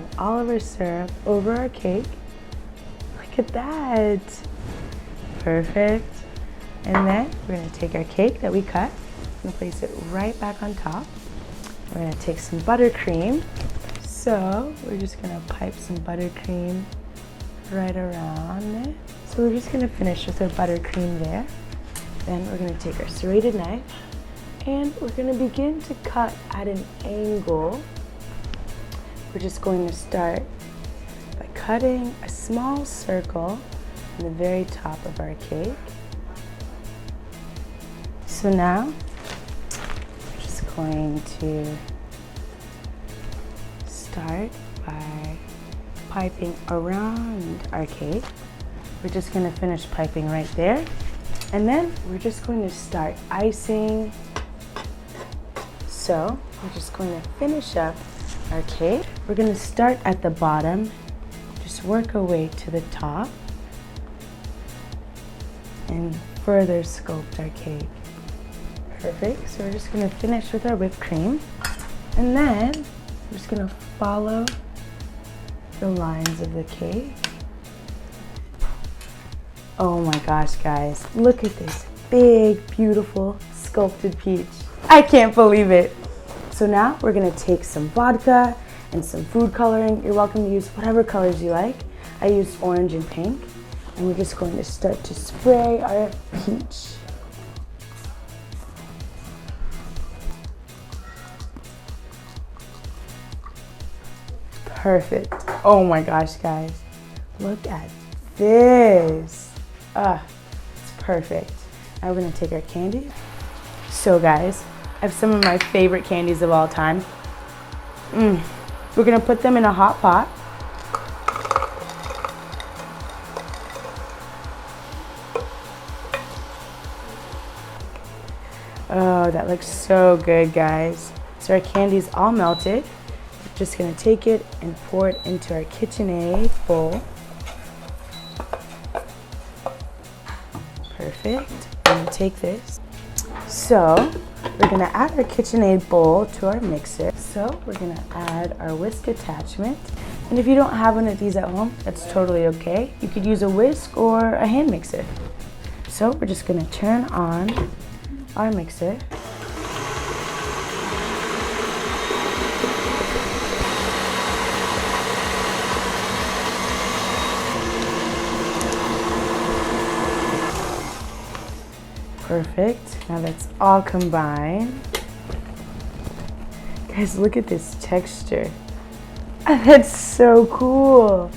pouring all of our syrup over our cake. Look at that. Perfect. And then we're gonna take our cake that we cut and place it right back on top. We're gonna take some buttercream. So we're just gonna pipe some buttercream right around it. So we're just gonna finish with our buttercream there. Then we're gonna take our serrated knife and we're gonna begin to cut at an angle. We're just going to start by cutting a small circle on the very top of our cake. So now, we're just going to start by piping around our cake. We're just going to finish piping right there. And then we're just going to start icing. So we're just going to finish up our cake. We're going to start at the bottom, just work our way to the top, and further sculpt our cake. Perfect. So we're just going to finish with our whipped cream. And then we're just going to follow the lines of the cake. Oh my gosh, guys, look at this big, beautiful, sculpted peach. I can't believe it. So now we're gonna take some vodka and some food coloring. You're welcome to use whatever colors you like. I used orange and pink. And we're just going to start to spray our peach. Perfect. Oh my gosh, guys, look at this. It's perfect. Now we're gonna take our candy. So guys, I have some of my favorite candies of all time. We're gonna put them in a hot pot. Oh, that looks so good, guys. So our candy's all melted. We're just gonna take it and pour it into our KitchenAid bowl. Perfect. I'm gonna take this. So we're gonna add our KitchenAid bowl to our mixer. So we're gonna add our whisk attachment. And if you don't have one of these at home, that's totally okay. You could use a whisk or a hand mixer. So we're just gonna turn on our mixer. Perfect. Now that's all combined. Guys, look at this texture. That's so cool.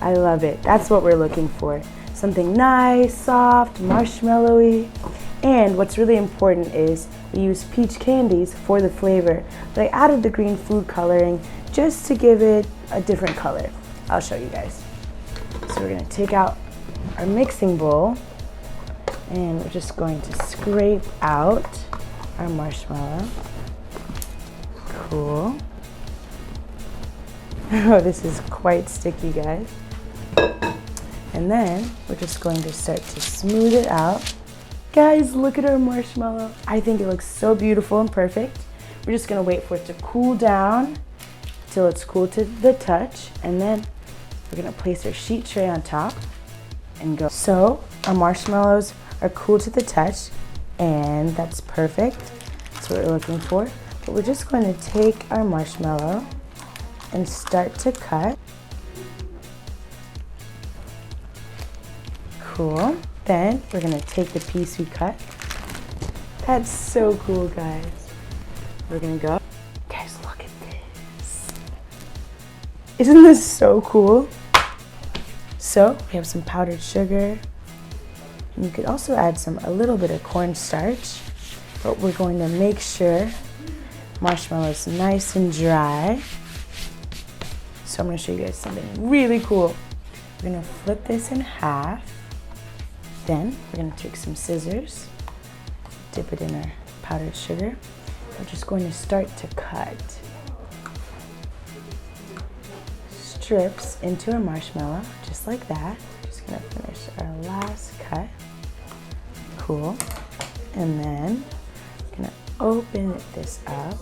I love it. That's what we're looking for. Something nice, soft, marshmallowy. And what's really important is we use peach candies for the flavor, but I added the green food coloring just to give it a different color. I'll show you guys. So we're gonna take out our mixing bowl and we're just going to scrape out our marshmallow. Cool. Oh, this is quite sticky, guys. And then we're just going to start to smooth it out. Guys, look at our marshmallow. I think it looks so beautiful and perfect. We're just gonna wait for it to cool down till it's cool to the touch, and then we're gonna place our sheet tray on top and go. So our marshmallows are cool to the touch, and that's perfect. That's what we're looking for. But we're just going to take our marshmallow and start to cut. Cool. Then we're gonna take the piece we cut. That's so cool, guys. We're gonna go. Guys, look at this. Isn't this so cool? So we have some powdered sugar. And you could also add a little bit of cornstarch, but we're going to make sure marshmallow is nice and dry. So I'm gonna show you guys something really cool. We're gonna flip this in half. Then we're gonna take some scissors, dip it in our powdered sugar. We're just going to start to cut strips into our marshmallow, just like that. Just gonna finish our last cut. Cool. And then I'm gonna open this up.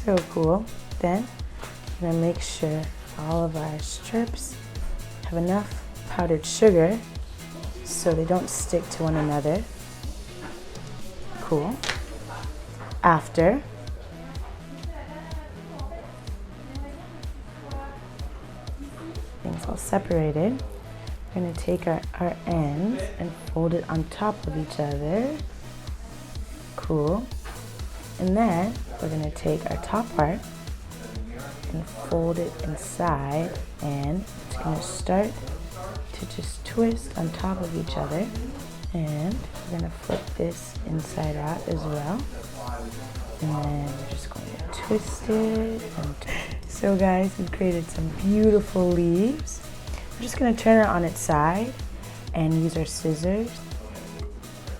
So cool. Then I'm gonna make sure all of our strips have enough powdered sugar so they don't stick to one another. Cool. After, things all separated, we're going to take our ends and fold it on top of each other. Cool. And then we're going to take our top part and fold it inside, and it's going to start to just twist on top of each other. And we're going to flip this inside out as well. And then we're just going to twist it. So guys, we created some beautiful leaves. We're just going to turn it on its side and use our scissors.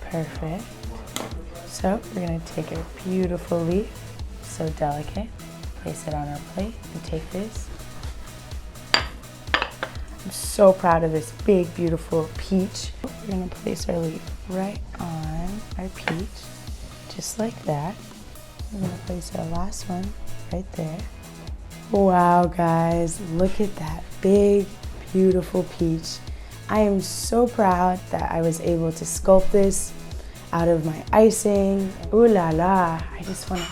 Perfect. So we're going to take our beautiful leaf, so delicate, place it on our plate and take this. I'm so proud of this big, beautiful peach. We're going to place our leaf right on our peach, just like that. We're going to place our last one right there. Wow, guys, look at that big, beautiful peach. I am so proud that I was able to sculpt this out of my icing. Ooh la la, I just want to